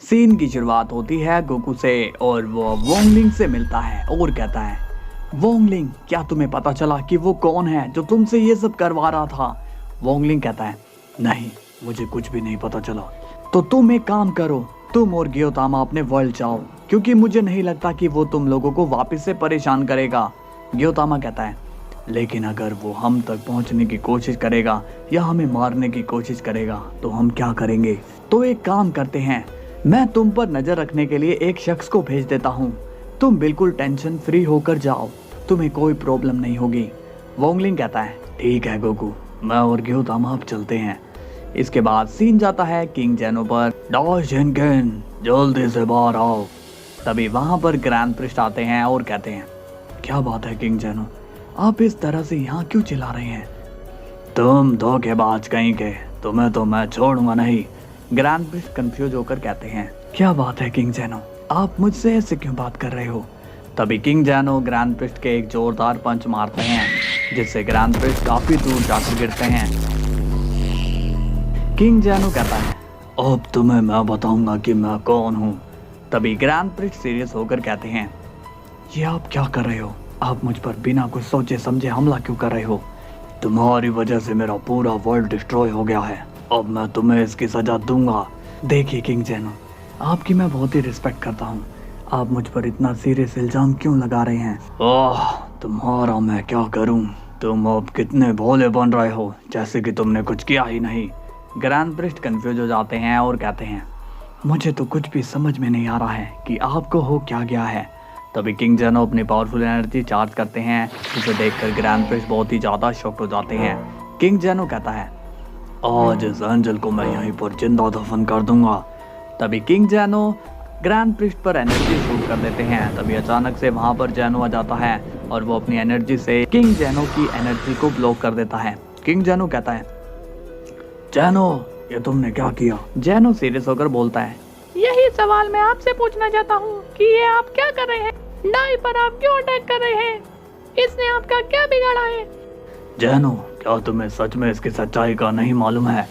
Scene की शुरुआत होती है गोकू से और वो वोंगलिंग से मिलता है और कहता है, वोंगलिंग क्या तुम्हें पता चला कि वो कौन है जो तुमसे ये सब करवा रहा था? वोंगलिंग कहता है, नहीं मुझे कुछ भी नहीं पता चला। तो तुम एक काम करो, तुम और गियोतामा अपने वर्ल्ड जाओ, क्योंकि मुझे नहीं लगता कि वो तुम लोगों को वापस से परेशान करेगा। गियोतामा कहता है, लेकिन अगर वो हम तक पहुंचने की कोशिश करेगा या हमें मारने की कोशिश करेगा तो हम क्या करेंगे? तो एक काम करते हैं, मैं तुम पर नजर रखने के लिए एक शख्स को भेज देता हूँ, तुम बिल्कुल टेंशन फ्री होकर जाओ, तुम्हें कोई प्रॉब्लम नहीं होगी। वोंगलिंग कहता है, ठीक है गोकू, मैं और गियोतामा अब चलते हैं। इसके बाद सीन जाता है किंग जेनो पर। डॉ शिनकेन जल्दी से बाहर आओ। तभी वहां पर ग्रैंड प्रिस्ट आते हैं और कहते हैं, क्या बात है किंग जेनो, आप इस तरह से यहाँ क्यों चिल्ला रहे हैं? तुम धोखेबाज कहीं के, तुम्हें तो मैं छोड़ूंगा नहीं। ग्रैंड प्रिस्ट कंफ्यूज होकर कहते हैं, क्या बात है किंग जेनो, आप मुझसे ऐसे क्यों बात कर रहे हो? तभी किंग जेनो ग्रैंड प्रिस्ट के एक जोरदार पंच मारते हैं, जिससे ग्रैंड प्रिस्ट काफी दूर जाकर गिरते हैं। किंग जेनो कहता है, अब तुम्हें मैं बताऊंगा कि मैं कौन हूँ। तभी ग्रैंड प्रिस्ट सीरियस होकर कहते हैं, ये आप क्या कर रहे हो? आप मुझ पर बिना कुछ सोचे समझे हमला क्यों कर रहे हो? तुम्हारी वजह से मेरा पूरा वर्ल्ड डिस्ट्रॉय हो गया है, अब मैं तुम्हें इसकी सजा दूंगा। देखिए किंग जेनो, आपकी मैं बहुत ही रिस्पेक्ट करता हूँ, आप मुझ पर इतना सीरियस इल्जाम क्यों लगा रहे हैं? ओह तुम्हारा मैं क्या करूँ, तुम अब कितने भोले बन रहे हो, जैसे कि तुमने कुछ किया ही नहीं। ग्रैंड प्रिस्ट कंफ्यूज हो जाते हैं और कहते हैं, मुझे तो कुछ भी समझ में नहीं आ रहा है कि आपको हो क्या गया है। तभी किंग जेनो अपनी पावरफुल एनर्जी चार्ज करते हैं, जिसे देखकर ग्रैंड प्रिस्ट बहुत ही ज्यादा शॉक्ड हो जाते हैं। किंग जेनो कहता है, आज इस एंजल को मैं यहीं पर जिंदा दफन कर दूंगा। तभी किंग जेनो ग्रैंड प्रिस्ट पर एनर्जी शूट कर देते हैं। तभी अचानक से वहां पर जेनो आ जाता है और वो अपनी एनर्जी से किंग जेनो की एनर्जी को ब्लॉक कर देता है। किंग जेनो कहता है, जेनो ये तुमने क्या किया? जेनो सीरियस होकर बोलता है, यही सवाल मैं आपसे पूछना चाहता हूँ कि ये आप क्या कर रहे हैं? डाई पर आप क्यों अटैक कर रहे हैं? इसने आपका क्या बिगाड़ा है? जेनो क्या तुम्हें सच में इसकी सच्चाई का नहीं मालूम है?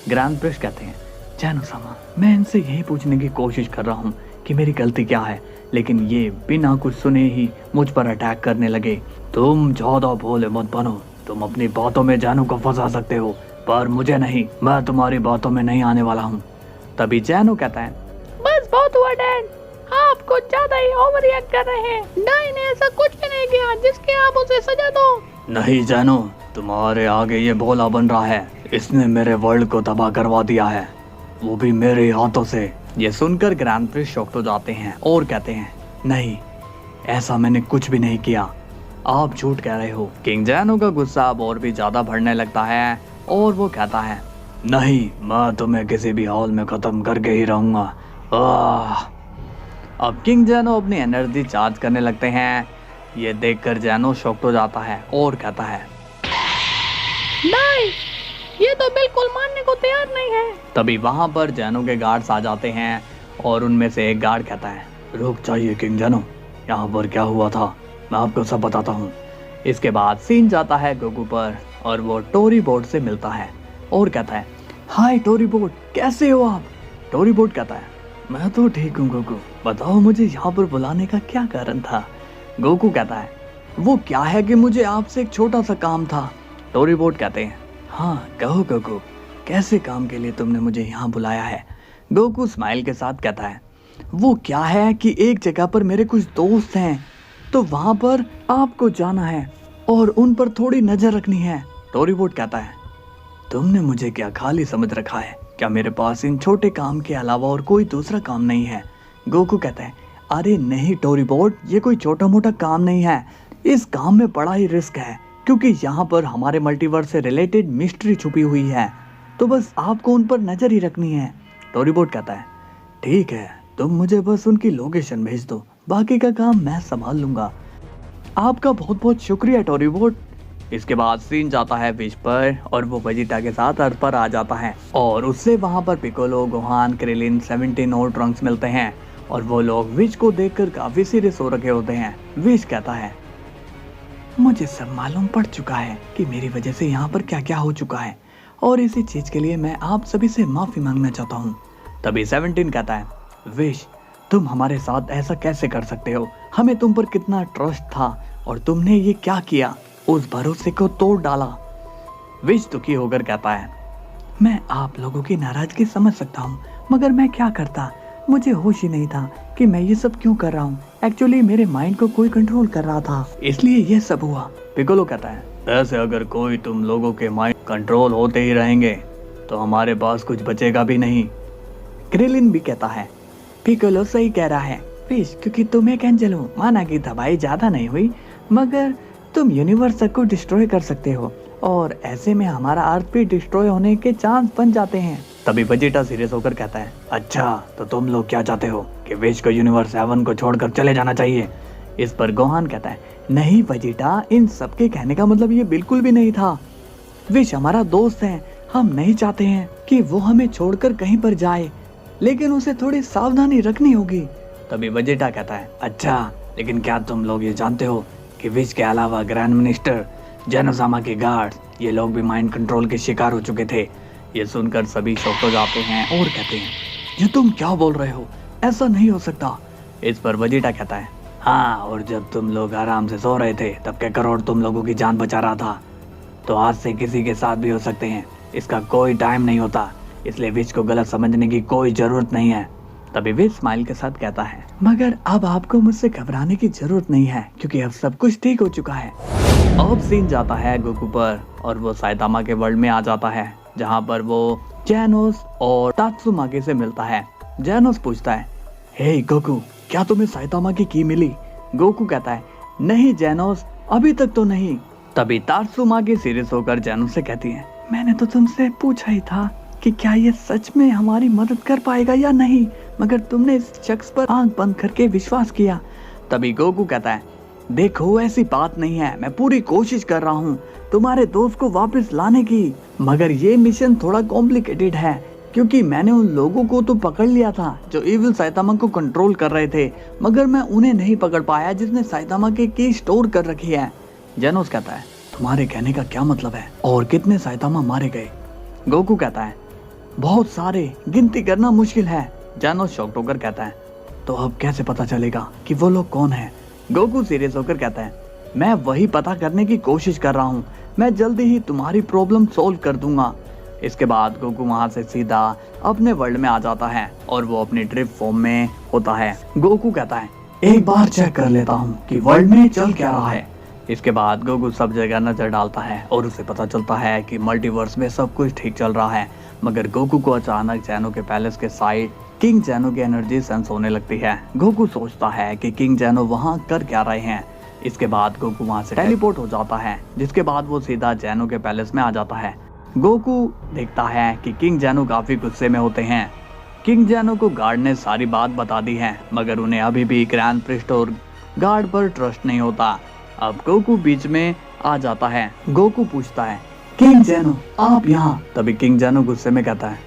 ग्रैंड प्रिस्ट कहते हैं, जेनो सामा, मैं इनसे यही पूछने की कोशिश कर रहा हूँ कि मेरी गलती क्या है, लेकिन ये बिना कुछ सुने ही मुझ पर अटैक करने लगे। तुम ज्यादा भोले मत बनो, तुम अपनी बातों में जेनो को फंसा सकते हो, पर मुझे नहीं, मैं तुम्हारी बातों में नहीं आने वाला हूँ। तभी जेनो कहता है, बस बहुत हुआ डैड, आप कुछ ज्यादा ही ओवर रिएक्ट कर रहे हैं। डाई ने ऐसा कुछ भी नहीं किया जिसके आप उसे सजा दो। नहीं जेनो, तुम्हारे आगे ये भोला बन रहा है, इसने मेरे वर्ल्ड को तबाह करवा दिया है, वो भी मेरे हाथों से। ये सुनकर ग्रैंड प्रिस्ट शॉक्ड हो जाते हैं और कहते हैं, नहीं ऐसा मैंने कुछ भी नहीं किया, आप झूठ कह रहे हो। किंग जेनो का गुस्सा अब और भी ज्यादा बढ़ने लगता है और वो कहता है, नहीं मैं तुम्हें किसी भी हाल में खत्म करके ही रहूंगा। अब किंग जेनो अपनी एनर्जी चार्ज करने लगते हैं। ये देखकर जेनो शॉक्ड हो जाता है और कहता है, डाई ये तो बिल्कुल मानने को तैयार नहीं है। तभी वहां पर जेनो के गार्ड्स आ जाते हैं और उनमें से एक गार्ड कहता है, रुक जाइए किंग जेनो, यहाँ पर क्या हुआ था मैं आपको सब बताता हूँ। इसके बाद सीन जाता है गोकू पर और वो टोरी बोट से मिलता है और कहता है, हाय टोरी बोट, कैसे हो आप? टोरी बोट कहता है, मैं तो ठीक हूँ गोकू, बताओ मुझे यहाँ पर बुलाने का क्या कारण था? गोकू कहता है, वो क्या है कि मुझे आपसे एक छोटा सा काम था। टोरी बोट कहते हैं, हाँ कहो गोकू, कैसे काम के लिए तुमने मुझे यहाँ बुलाया है? गोकू स्माइल के साथ कहता है, वो क्या है कि एक जगह पर मेरे कुछ दोस्त हैं, तो वहाँ पर आपको जाना है और उन पर थोड़ी नजर रखनी है। टोरी बोट कहता है, तुमने मुझे क्या खाली समझ रखा है? क्या मेरे पास इन छोटे काम के अलावा और कोई दूसरा काम नहीं है? गोकू कहता है, अरे नहीं टोरी बोट, ये कोई छोटा मोटा काम नहीं है, इस काम में बड़ा ही रिस्क है, क्योंकि यहाँ पर हमारे मल्टीवर्स से रिलेटेड मिस्ट्री छुपी हुई है, तो बस आपको उन पर नजर ही रखनी है। टोरी बोट कहता है, ठीक है, तुम मुझे बस उनकी लोकेशन भेज दो, बाकी का काम मैं संभाल लूंगा। आपका बहुत बहुत शुक्रिया टोरी बोट। इसके बाद सीन जाता है विश पर और वो वेजिटा के साथ अर्थ पर आ जाता है और उससे वहां पर पिकोलो, गोहान, क्रिलिन, 17 और ट्रंक्स मिलते हैं और वो लोग विश को देखकर काफी सीरियस हो रखे होते हैं। विश कहता है, मुझे सब मालूम पड़ चुका है कि मेरी वजह से यहाँ पर क्या क्या हो चुका है और इसी चीज के लिए मैं आप सभी से माफी मांगना चाहता हूँ। तभी 17 कहता है, विश, तुम हमारे साथ ऐसा कैसे कर सकते हो? हमें तुम पर कितना ट्रस्ट था और तुमने ये क्या किया? उस भरोसे को तोड़ डाला। विश दुखी होकर कहता है, मैं आप लोगों की नाराजगी समझ सकता हूँ, मगर मैं क्या करता? मुझे होश ही नहीं था कि मैं ये सब क्यों कर रहा हूँ। एक्चुअली मेरे माइंड को कोई कंट्रोल कर रहा था, इसलिए ये सब हुआ। पिकोलो कहता है, ऐसे अगर कोई तुम लोगों के माइंड कंट्रोल होते ही रहेंगे तो हमारे पास कुछ बचेगा भी नहीं। क्रिलिन भी कहता है, पिकोलो सही कह रहा है फिश, क्योंकि तुम एक एंजल हो। माना कि दवाई ज्यादा नहीं हुई, मगर तुम यूनिवर्स को डिस्ट्रॉय कर सकते हो और ऐसे में हमारा अर्थ भी डिस्ट्रॉय होने के चांस बन जाते हैं। तभी वेजिटा सीरियस होकर कहता है, अच्छा तो तुम लोग क्या चाहते हो कि विश को यूनिवर्स 7 को छोड़कर चले जाना चाहिए? इस पर गोहान कहता है, नहीं वेजिटा, इन सबके कहने का मतलब ये बिल्कुल भी नहीं था। विश हमारा दोस्त है, हम नहीं चाहते हैं कि वो हमें छोड़कर कहीं पर जाए, लेकिन उसे थोड़ी सावधानी रखनी होगी। तभी वेजिटा कहता है, अच्छा लेकिन क्या तुम लोग ये जानते हो कि विश के अलावा ग्रैंड मिनिस्टर, जेनोसामा के गार्ड्स, ये लोग भी माइंड कंट्रोल के शिकार हो चुके थे। ये सुनकर सभी शॉक हो जाते हैं और कहते हैं, ये तुम क्या बोल रहे हो? ऐसा नहीं हो सकता। इस पर वेजिटा कहता है, हाँ, और जब तुम लोग आराम से सो रहे थे तब के करोड़ तुम लोगों की जान बचा रहा था, तो आज से किसी के साथ भी हो सकते हैं। इसका कोई टाइम नहीं होता, इसलिए विश को गलत समझने की कोई जरूरत नहीं है। तभी विश स्माइल के साथ कहता है, मगर अब आपको मुझसे घबराने की जरूरत नहीं है, क्योंकि अब सब कुछ ठीक हो चुका है। अब सीन जाता है गोकू पर और वो साइतामा के वर्ल्ड में आ जाता है, जहाँ पर वो जैनोस और तात्सुमाकी से मिलता है। जैनोस पूछता है, हे गोकू, क्या तुम्हें साइतामा की की मिली? गोकू कहता है, नहीं जैनोस, अभी तक तो नहीं। तभी तात्सुमाकी सीरियस होकर जैनोस से कहती है, मैंने तो तुमसे पूछा ही था कि क्या ये सच में हमारी मदद कर पाएगा या नहीं, मगर तुमने इस शख्स पर आंख बंद करके विश्वास किया। तभी गोकू कहता है, देखो ऐसी बात नहीं है, मैं पूरी कोशिश कर रहा हूँ तुम्हारे दोस्त को वापस लाने की, मगर ये मिशन थोड़ा कॉम्प्लिकेटेड है, क्योंकि मैंने उन लोगों को तो पकड़ लिया था जो इविल साइतामा को कंट्रोल कर रहे थे, मगर मैं उन्हें नहीं पकड़ पाया जिसने साइतामा के की स्टोर कर रखी है। जेनोस कहता है, तुम्हारे कहने का क्या मतलब है, और कितने साइतामा मारे गए? गोकू कहता है, बहुत सारे, गिनती करना मुश्किल है। जेनोस शॉक्ड होकर कहता है, तो अब कैसे पता चलेगा कि वो लोग कौन है? गोकू सीरियस होकर कहता है, मैं वही पता करने की कोशिश कर रहा हूँ, मैं जल्दी ही तुम्हारी प्रॉब्लम सॉल्व कर दूंगा। इसके बाद गोकू वहां से सीधा अपने वर्ल्ड में आ जाता है और वो अपनी ड्रिप फॉर्म में होता है। गोकू कहता है, एक बार चेक कर लेता हूँ कि वर्ल्ड में चल क्या रहा है। इसके बाद गोकू सब जगह नजर डालता है और उसे पता चलता है कि मल्टीवर्स में सब कुछ ठीक चल रहा है, मगर गोकू को अचानक जैनो के पैलेस के साइड किंग जैनो की एनर्जी सेंस होने लगती है। गोकू सोचता है कि किंग जैनो वहाँ कर क्या रहे हैं। इसके बाद गोकू वहाँ से टेलीपोर्ट हो जाता है, जिसके बाद वो सीधा जैनो के पैलेस में आ जाता है। गोकू देखता है कि किंग जैनो काफी गुस्से में होते हैं। किंग जैनो को गार्ड ने सारी बात बता दी है, मगर उन्हें अभी भी ग्रैंड प्रिस्ट और गार्ड पर ट्रस्ट नहीं होता। अब गोकू बीच में आ जाता है। गोकू पूछता है, किंग जैनो आप यहाँ? तभी किंग जैनो गुस्से में कहता है,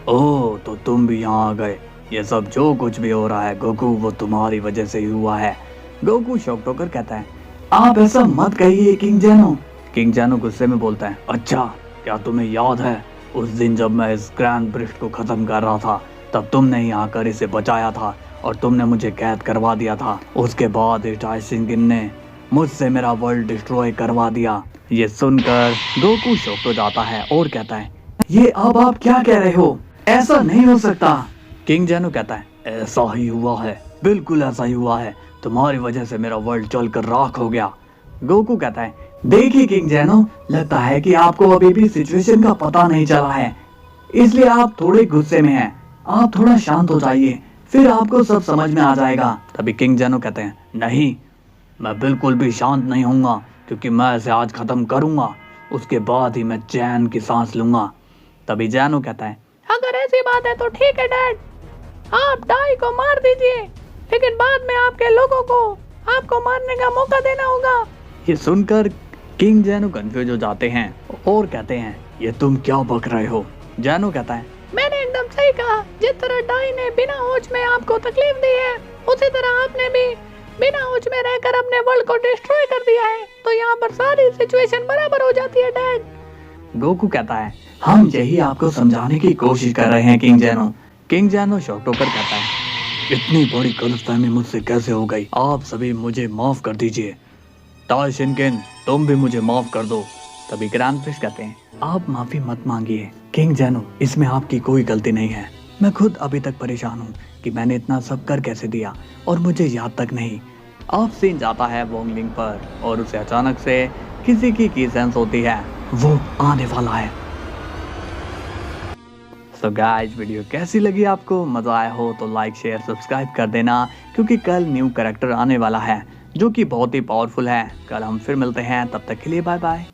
ओह तो तुम भी यहाँ आ गए। ये सब जो कुछ भी हो रहा है गोकू, वो तुम्हारी वजह से ही हुआ है। गोकू शॉक्ड होकर कहता है, आप ऐसा मत कहिए किंग जैनो। किंग जैनो गुस्से में बोलता है, अच्छा क्या तुम्हें याद है उस दिन जब मैं इस ग्रैंड प्रिस्ट को खत्म कर रहा था, तब तुमने ही आकर इसे बचाया था और तुमने मुझे कैद करवा दिया था। उसके बाद इस टाइसिंगिन ने मुझसे मेरा वर्ल्ड डिस्ट्रॉय करवा दिया। ये सुनकर गोकू शॉक्ड हो जाता है और कहता है, ये अब आप क्या कह रहे हो? ऐसा नहीं हो सकता। किंग जैनो कहता है, ऐसा ही हुआ है, बिल्कुल ऐसा ही हुआ है, तुम्हारी वजह से मेरा वर्ल्ड जलकर राख हो गया। गोकू कहता है, देखिए किंग जैनो, लगता है कि आपको अभी भी सिचुएशन का पता नहीं चला है, इसलिए आप थोड़े गुस्से में हैं। आप थोड़ा शांत हो जाइए, फिर आपको सब समझ में आ जाएगा। तभी किंग जैनो कहते हैं, नहीं, मैं बिल्कुल भी शांत नहीं होऊंगा, क्योंकि मैं इसे आज खत्म करूंगा, उसके बाद ही मैं चैन की सांस लूंगा। तभी जैनो कहता है, अगर ऐसी बात है तो ठीक है डैड, आप डाई को मार दीजिए, लेकिन बाद में आपके लोगों को आपको मारने का मौका देना होगा। ये सुनकर किंग जैनो कंफ्यूज हो जाते हैं और कहते हैं, ये तुम क्या बक रहे हो? जैनो कहता है, मैंने एकदम सही कहा, जिस तरह डाई ने बिना होश में आपको तकलीफ दी है, उसी तरह आपने भी बिना होश में रहकर अपने वर्ल्ड को डिस्ट्रॉय कर दिया है, तो यहाँ पर सारी सिचुएशन बराबर हो जाती है डैड। गोकू कहता है, हम यही आपको समझाने की कोशिश कर रहे हैं किंग जैनो। किंग जैनो शॉक्ड होकर कहता है, इतनी बड़ी गलतफहमी मुझसे कैसे हो गई? आप सभी मुझे माफ कर दीजिए। ताई शिनकेन, तुम भी मुझे माफ कर दो। तभी ग्रैंड प्रिंस कहते हैं, आप माफी मत मांगिए किंग जेनो, इसमें आपकी कोई गलती नहीं है। मैं खुद अभी तक परेशान हूँ कि मैंने इतना सब कर कैसे दिया और मुझे याद तक नहीं। अब सीन जाता है वोंगलिंग पर और उसे अचानक से किसी की सेंस होती है, वो आने वाला है। सो गाइस, वीडियो कैसी लगी आपको? मजा आया हो तो लाइक शेयर सब्सक्राइब कर देना, क्योंकि कल न्यू कैरेक्टर आने वाला है जो कि बहुत ही पावरफुल है। कल हम फिर मिलते हैं, तब तक के लिए बाय बाय।